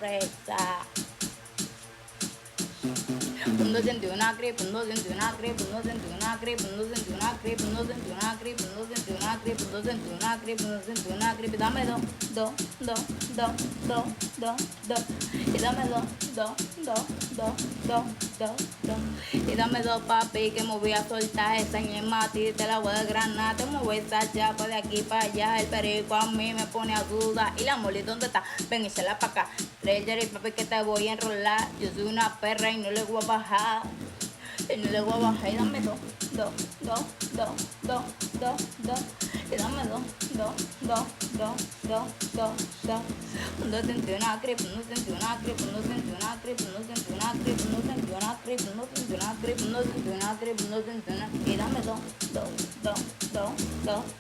sorpresa. Uno sentí una gripe, uno sentí una gripe, uno sentí una gripe, uno sentí una gripe, uno sentí una gripe, uno sentí una gripe, uno sentí una gripe, uno sentí una gripe. Dame do, do, do, do, do, do, do. Y dame do, do, do, do, do, do, do. Y dame do, papi, que me voy a soltar esa ñema a ti, te la voy a desgranar, te me voy a echar de aquí para allá. El perico a mí me pone a duda. Y la moli, ¿dónde está? Ven y se la pa' acá. Trader y papi, que te voy a enrolar. Yo soy una perra y no le voy a bajar. Y no le voy a bajar. Y dame do, do, do, do, do, do, do. Y dame do, do, do, do, do, do, do. Uno sentí una gripe, uno sentí una gripe, uno sentí una gripe, uno sentí una gripe, uno sentí una gripe, uno sentí una gripe, uno sentí una gripe, uno sentí una. Y dame do, do, do, do, do,